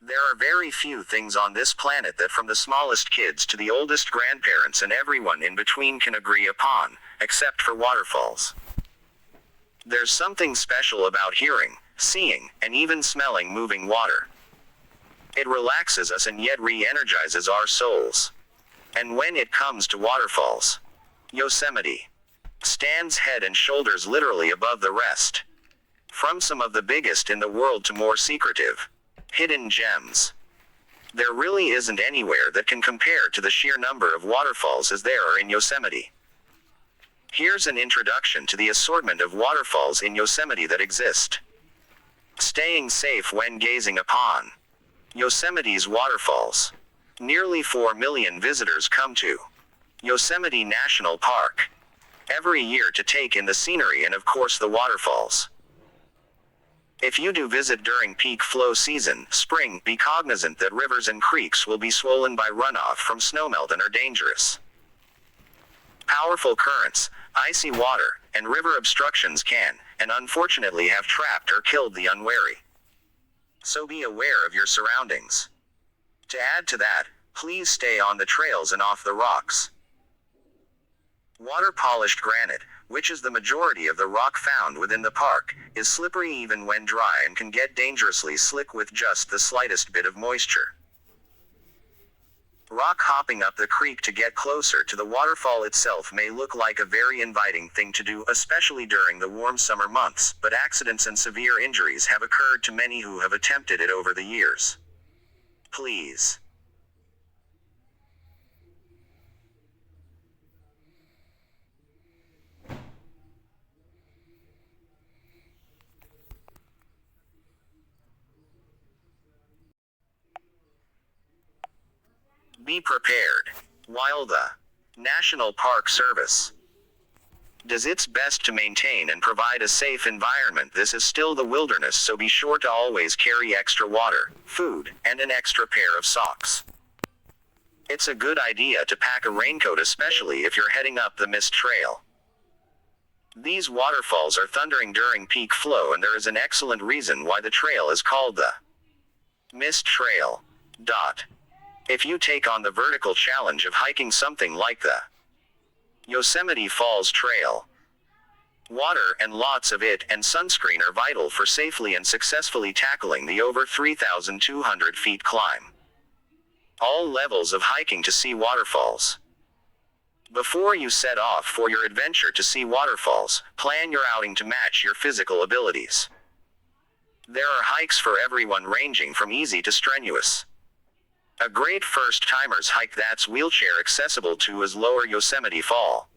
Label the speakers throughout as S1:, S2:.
S1: There are very few things on this planet that from the smallest kids to the oldest grandparents and everyone in between can agree upon, except for waterfalls. There's something special about hearing, seeing, and even smelling moving water. It relaxes us and yet re-energizes our souls. And when it comes to waterfalls, Yosemite stands head and shoulders literally above the rest. From some of the biggest in the world to more secretive, hidden gems, there really isn't anywhere that can compare to the sheer number of waterfalls as there are in Yosemite. Here's an introduction to the assortment of waterfalls in Yosemite that exist. Staying safe when gazing upon Yosemite's waterfalls. Nearly 4 million visitors come to Yosemite National Park every year to take in the scenery and of course the waterfalls. If you do visit during peak flow season, spring, be cognizant that rivers and creeks will be swollen by runoff from snowmelt and are dangerous. Powerful currents, icy water, and river obstructions can, and unfortunately have trapped or killed the unwary. So be aware of your surroundings. To add to that, please stay on the trails and off the rocks. Water-polished granite, which is the majority of the rock found within the park, is slippery even when dry and can get dangerously slick with just the slightest bit of moisture. Rock hopping up the creek to get closer to the waterfall itself may look like a very inviting thing to do, especially during the warm summer months, but accidents and severe injuries have occurred to many who have attempted it over the years. Please be prepared. While the National Park Service does its best to maintain and provide a safe environment, this is still the wilderness, so be sure to always carry extra water, food, and an extra pair of socks. It's a good idea to pack a raincoat, especially if you're heading up the Mist Trail. These waterfalls are thundering during peak flow, and there is an excellent reason why the trail is called the Mist Trail. If you take on the vertical challenge of hiking something like the Yosemite Falls Trail, water, and lots of it, and sunscreen are vital for safely and successfully tackling the over 3,200 feet climb. All levels of hiking to see waterfalls. Before you set off for your adventure to see waterfalls, plan your outing to match your physical abilities. There are hikes for everyone, ranging from easy to strenuous. A great first-timer's hike that's wheelchair accessible to is Lower Yosemite Fall.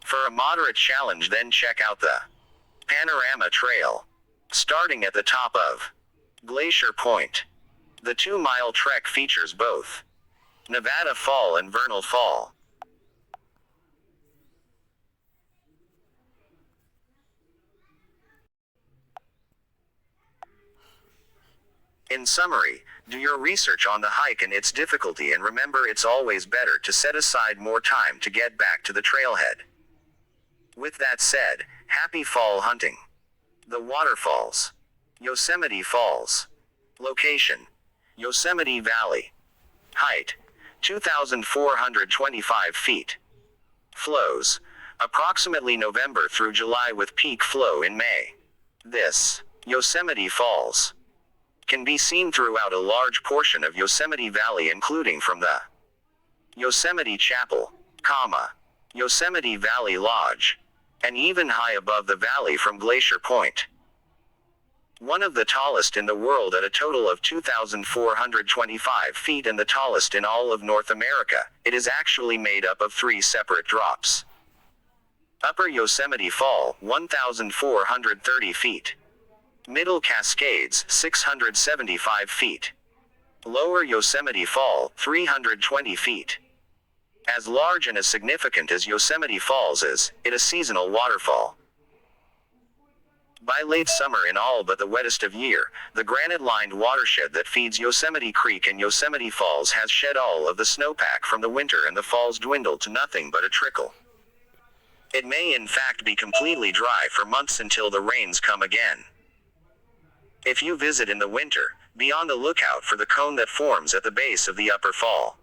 S1: For a moderate challenge, then check out the Panorama Trail, starting at the top of Glacier Point. The 2-mile trek features both Nevada Fall and Vernal Fall. In summary, do your research on the hike and its difficulty, and remember, it's always better to set aside more time to get back to the trailhead. With that said, happy fall hunting. The waterfalls. Yosemite Falls. Location: Yosemite Valley. Height: 2,425 feet. Flows: approximately November through July with peak flow in May. This Yosemite Falls can be seen throughout a large portion of Yosemite Valley, including from the Yosemite Chapel, Yosemite Valley Lodge, and even high above the valley from Glacier Point. One of the tallest in the world at a total of 2,425 feet and the tallest in all of North America, it is actually made up of 3 separate drops. Upper Yosemite Fall, 1,430 feet. Middle Cascades, 675 feet. Lower Yosemite Fall, 320 feet. As large and as significant as Yosemite Falls is, it is a seasonal waterfall. By late summer, in all but the wettest of year, the granite-lined watershed that feeds Yosemite Creek and Yosemite Falls has shed all of the snowpack from the winter, and the falls dwindle to nothing but a trickle. It may in fact be completely dry for months until the rains come again. If you visit in the winter, be on the lookout for the cone that forms at the base of the upper fall.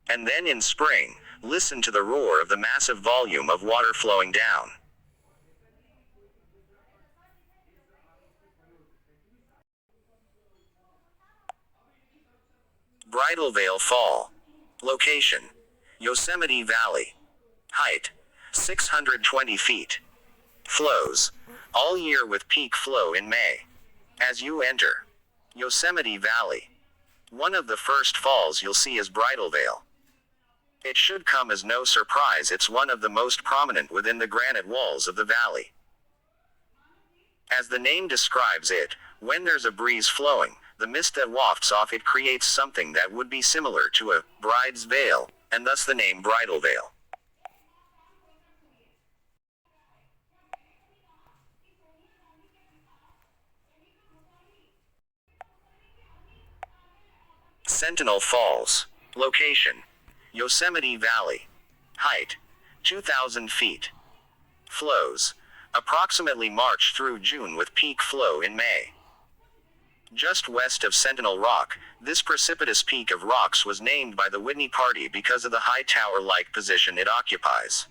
S1: And then in spring, listen to the roar of the massive volume of water flowing down. Bridal Veil Fall. Location: Yosemite Valley. Height: 620 feet. Flows: all year with peak flow in May. As you enter Yosemite Valley, one of the first falls you'll see is Bridal Veil. It should come as no surprise, it's one of the most prominent within the granite walls of the valley. As the name describes it, when there's a breeze flowing, the mist that wafts off it creates something that would be similar to a bride's veil, and thus the name Bridal Veil. Sentinel Falls. Location: Yosemite Valley. Height: 2,000 feet. Flows: approximately March through June with peak flow in May. Just west of Sentinel Rock, this precipitous peak of rocks was named by the Whitney Party because of the high tower-like position it occupies.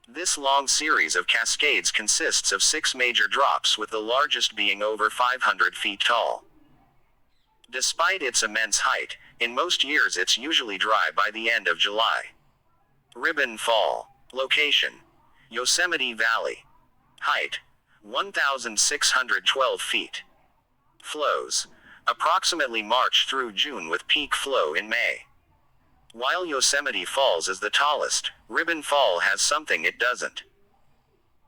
S1: This long series of cascades consists of 6 major drops, with the largest being over 500 feet tall. Despite its immense height, in most years it's usually dry by the end of July. Ribbon Fall. Location: Yosemite Valley. Height: 1,612 feet. Flows: approximately March through June with peak flow in May. While Yosemite Falls is the tallest, Ribbon Fall has something it doesn't.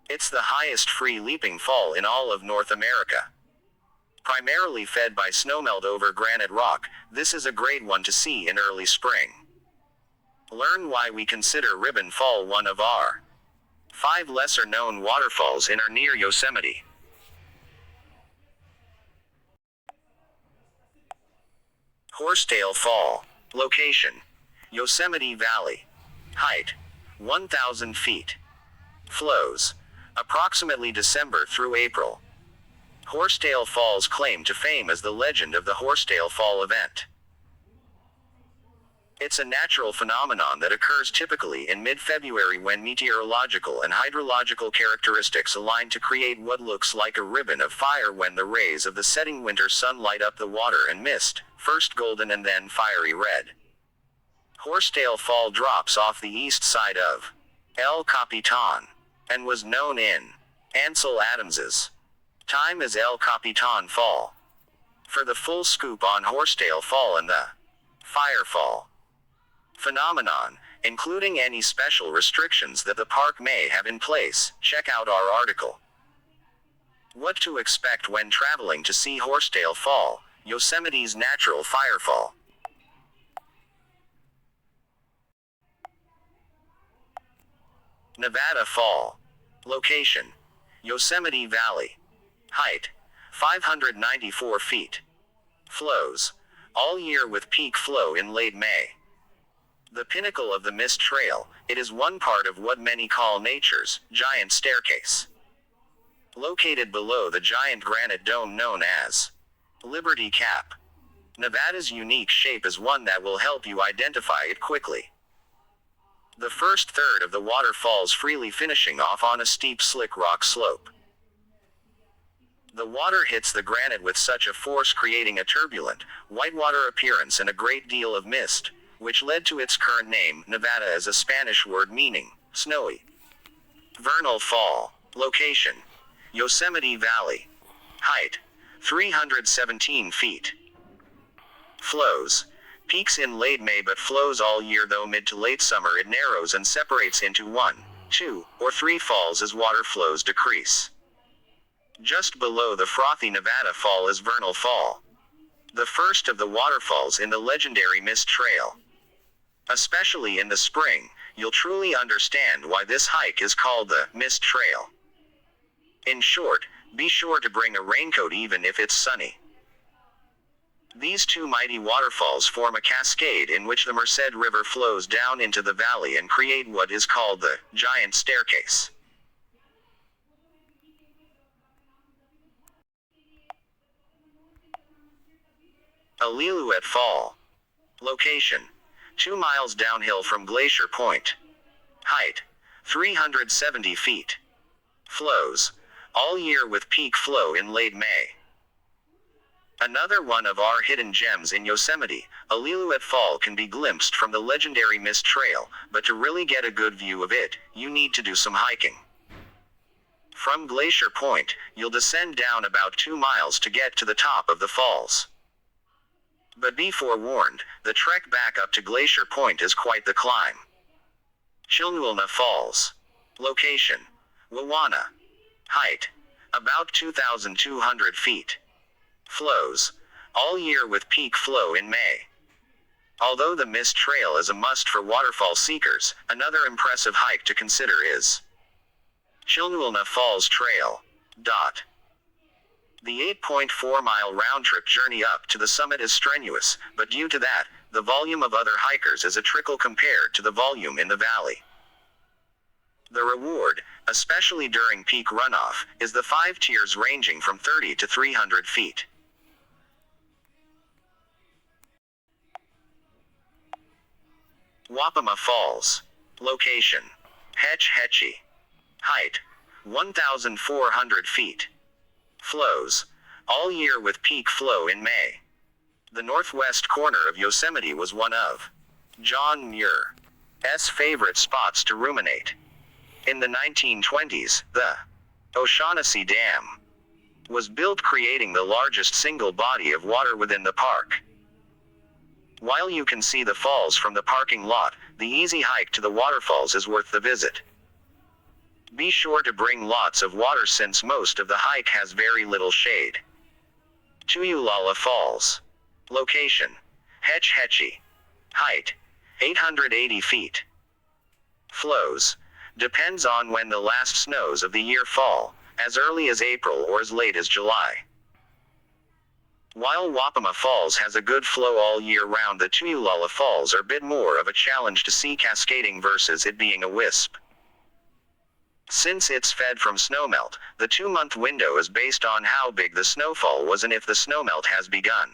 S1: It's the highest free leaping fall in all of North America. Primarily fed by snowmelt over granite rock, this is a great one to see in early spring. Learn why we consider Ribbon Fall one of our 5 lesser-known waterfalls in or near Yosemite. Horsetail Fall. Location: Yosemite Valley. Height: 1,000 feet. Flows: approximately December through April. Horsetail Falls claim to fame as the legend of the Horsetail Fall event. It's a natural phenomenon that occurs typically in mid-February when meteorological and hydrological characteristics align to create what looks like a ribbon of fire when the rays of the setting winter sun light up the water and mist, first golden and then fiery red. Horsetail Fall drops off the east side of El Capitan, and was known in Ansel Adams's time as El Capitan Fall. For the full scoop on Horsetail Fall and the Firefall phenomenon, including any special restrictions that the park may have in place, check out our article. What to expect when traveling to see Horsetail Fall, Yosemite's natural firefall. Nevada Fall. Location: Yosemite Valley. Height: 594 feet. Flows: all year with peak flow in late May. The pinnacle of the Mist Trail, it is one part of what many call nature's giant staircase. Located below the giant granite dome known as Liberty Cap. Nevada's unique shape is one that will help you identify it quickly. The first third of the water falls freely, finishing off on a steep slick rock slope. The water hits the granite with such a force, creating a turbulent, whitewater appearance and a great deal of mist, which led to its current name. Nevada is a Spanish word meaning snowy. Vernal Fall. Location: Yosemite Valley. Height: 317 feet. Flows: peaks in late May but flows all year, though mid to late summer it narrows and separates into 1, 2, or 3 falls as water flows decrease. Just below the frothy Nevada Fall is Vernal Fall, the first of the waterfalls in the legendary Mist Trail. Especially in the spring, you'll truly understand why this hike is called the Mist Trail. In short, be sure to bring a raincoat even if it's sunny. These two mighty waterfalls form a cascade in which the Merced River flows down into the valley and create what is called the giant staircase. Illoolet Fall. Location: 2 miles downhill from Glacier Point. Height: 370 feet. Flows: all year with peak flow in late May. Another one of our hidden gems in Yosemite, Illoolet Fall can be glimpsed from the legendary Mist Trail, but to really get a good view of it, you need to do some hiking. From Glacier Point, you'll descend down about 2 miles to get to the top of the falls. But be forewarned, the trek back up to Glacier Point is quite the climb. Tueeulala Falls. Location: Wapma. Height: about 2,200 feet. Flows: all year with peak flow in May. Although the Mist Trail is a must for waterfall seekers, another impressive hike to consider is Tueeulala Falls Trail. The 8.4-mile round-trip journey up to the summit is strenuous, but due to that, the volume of other hikers is a trickle compared to the volume in the valley. The reward, especially during peak runoff, is the 5 tiers ranging from 30 to 300 feet. Wapma Falls. Location: Hetch Hetchy. Height: 1,400 feet. Flows: all year with peak flow in May. The northwest corner of Yosemite was one of John Muir's favorite spots to ruminate. In the 1920s, the O'Shaughnessy Dam was built, creating the largest single body of water within the park. While you can see the falls from the parking lot, the easy hike to the waterfalls is worth the visit. Be sure to bring lots of water since most of the hike has very little shade. Tueeulala Falls. Location: Hetch Hetchy. Height: 880 feet. Flows: depends on when the last snows of the year fall, as early as April or as late as July. While Wapma Falls has a good flow all year round, the Tueeulala Falls are a bit more of a challenge to see cascading versus it being a wisp. Since it's fed from snowmelt, the 2-month window is based on how big the snowfall was and if the snowmelt has begun.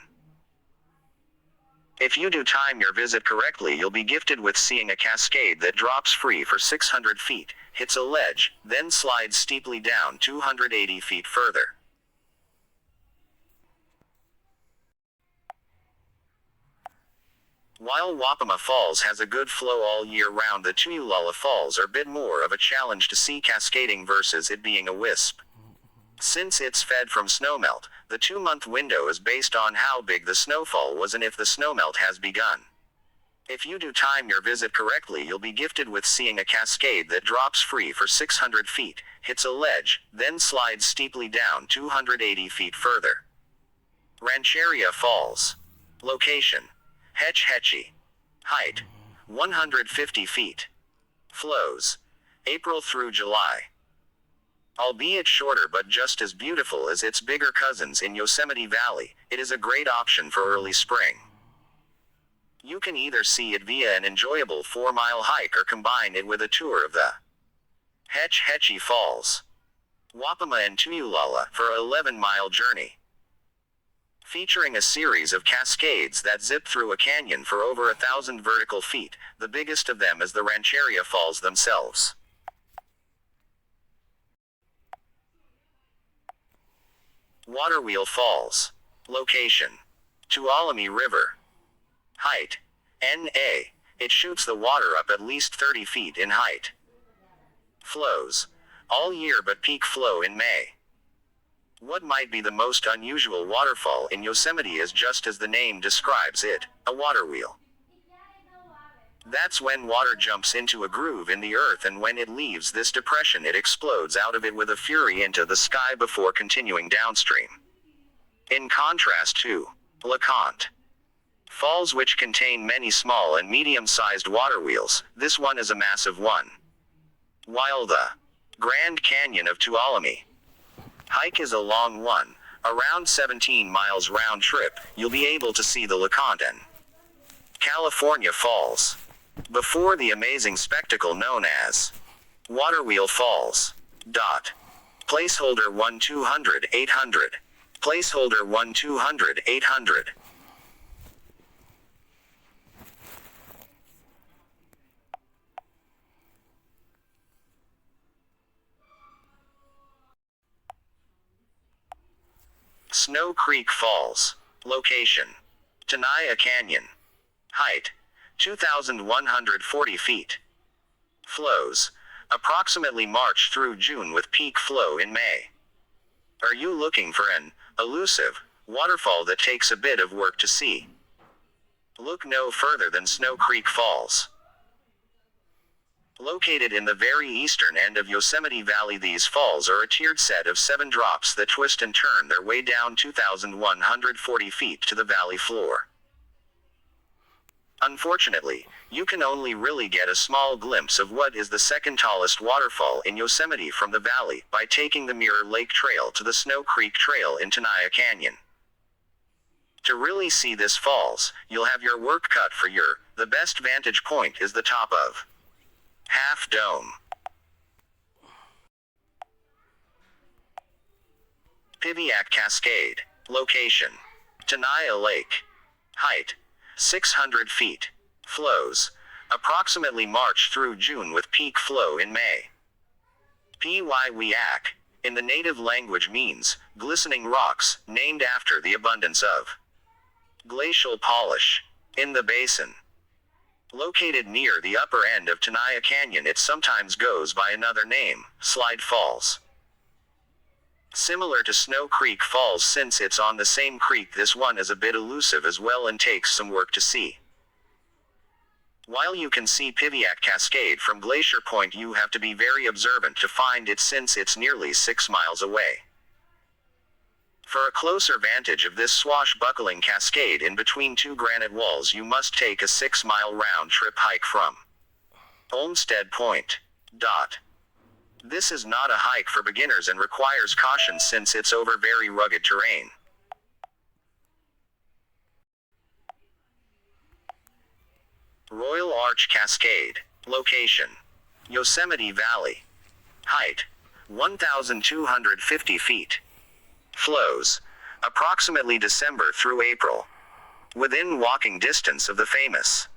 S1: If you do time your visit correctly, you'll be gifted with seeing a cascade that drops free for 600 feet, hits a ledge, then slides steeply down 280 feet further. While Wapma Falls has a good flow all year round, the Tueeulala Falls are a bit more of a challenge to see cascading versus it being a wisp. Since it's fed from snowmelt, the 2-month window is based on how big the snowfall was and if the snowmelt has begun. If you do time your visit correctly, you'll be gifted with seeing a cascade that drops free for 600 feet, hits a ledge, then slides steeply down 280 feet further. Rancheria Falls. Location: Hetch Hetchy. Height: 150 feet. Flows: April through July. Albeit shorter but just as beautiful as its bigger cousins in Yosemite Valley, it is a great option for early spring. You can either see it via an enjoyable 4-mile hike or combine it with a tour of the Hetch Hetchy Falls, Wapma and Tueeulala for an 11-mile journey. Featuring a series of cascades that zip through a canyon for over 1,000 vertical feet, the biggest of them is the Rancheria Falls themselves. Waterwheel Falls. Location: Tuolumne River. Height: NA. It shoots the water up at least 30 feet in height. Flows: all year but peak flow in May. What might be the most unusual waterfall in Yosemite is just as the name describes it, a waterwheel. That's when water jumps into a groove in the earth, and when it leaves this depression it explodes out of it with a fury into the sky before continuing downstream. In contrast to LeConte Falls, which contain many small and medium-sized waterwheels, this one is a massive one. While the Grand Canyon of Tuolumne hike is a long one, around 17 miles round trip, you'll be able to see the LeConte and California Falls before the amazing spectacle known as Waterwheel Falls. Placeholder 1 200 800. Placeholder 1 200 800. Snow Creek Falls. Location: Tenaya Canyon. Height: 2,140 feet. Flows: approximately March through June with peak flow in May. Are you looking for an elusive waterfall that takes a bit of work to see? Look no further than Snow Creek Falls. Located in the very eastern end of Yosemite Valley, these falls are a tiered set of 7 drops that twist and turn their way down 2,140 feet to the valley floor. Unfortunately, you can only really get a small glimpse of what is the second tallest waterfall in Yosemite from the valley by taking the Mirror Lake Trail to the Snow Creek Trail in Tenaya Canyon. To really see this falls, you'll have your work cut for you. The best vantage point is the top of Half Dome. Pycriack Cascade. Location: Tenaya Lake. Height: 600 feet. Flows: approximately March through June with peak flow in May. Pycriack, in the native language, means glistening rocks, named after the abundance of glacial polish in the basin. Located near the upper end of Tenaya Canyon, it sometimes goes by another name, Slide Falls. Similar to Snow Creek Falls, since it's on the same creek, this one is a bit elusive as well and takes some work to see. While you can see Pycriack Cascade from Glacier Point, you have to be very observant to find it since it's nearly 6 miles away. For a closer vantage of this swashbuckling cascade in between 2 granite walls, you must take a 6-mile round-trip hike from Olmsted Point. This is not a hike for beginners and requires caution since it's over very rugged terrain. Royal Arch Cascade. Location: Yosemite Valley. Height: 1,250 feet. Flows: approximately December through April. Within walking distance of the famous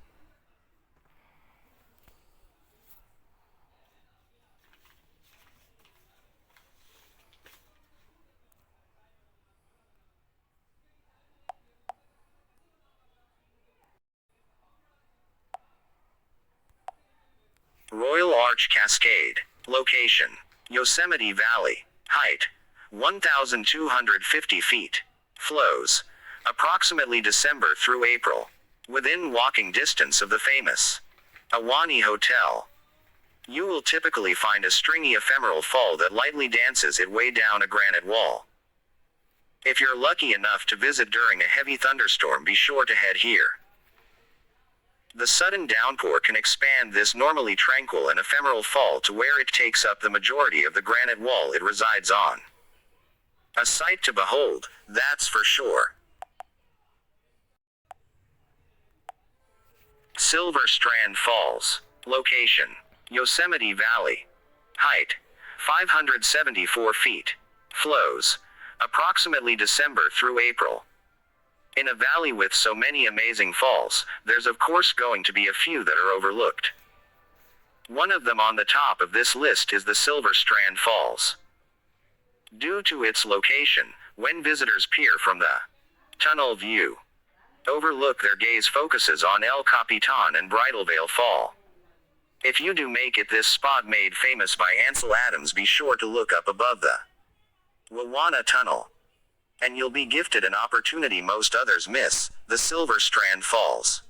S1: Royal Arch Cascade. Location: Yosemite Valley. Height: 1,250 feet. Flows: approximately December through April. Within walking distance of the famous Ahwahnee Hotel. You will typically find a stringy ephemeral fall that lightly dances its way down a granite wall. If you're lucky enough to visit during a heavy thunderstorm, be sure to head here. The sudden downpour can expand this normally tranquil and ephemeral fall to where it takes up the majority of the granite wall it resides on. A sight to behold, that's for sure. Silver Strand Falls. Location: Yosemite Valley. Height: 574 feet. Flows: approximately December through April. In a valley with so many amazing falls, there's of course going to be a few that are overlooked. One of them on the top of this list is the Silver Strand Falls. Due to its location, when visitors peer from the tunnel view overlook, their gaze focuses on El Capitan and Bridalveil Fall. If you do make it this spot made famous by Ansel Adams, be sure to look up above the Wapma Tunnel, and you'll be gifted an opportunity most others miss: the Silver Strand Falls.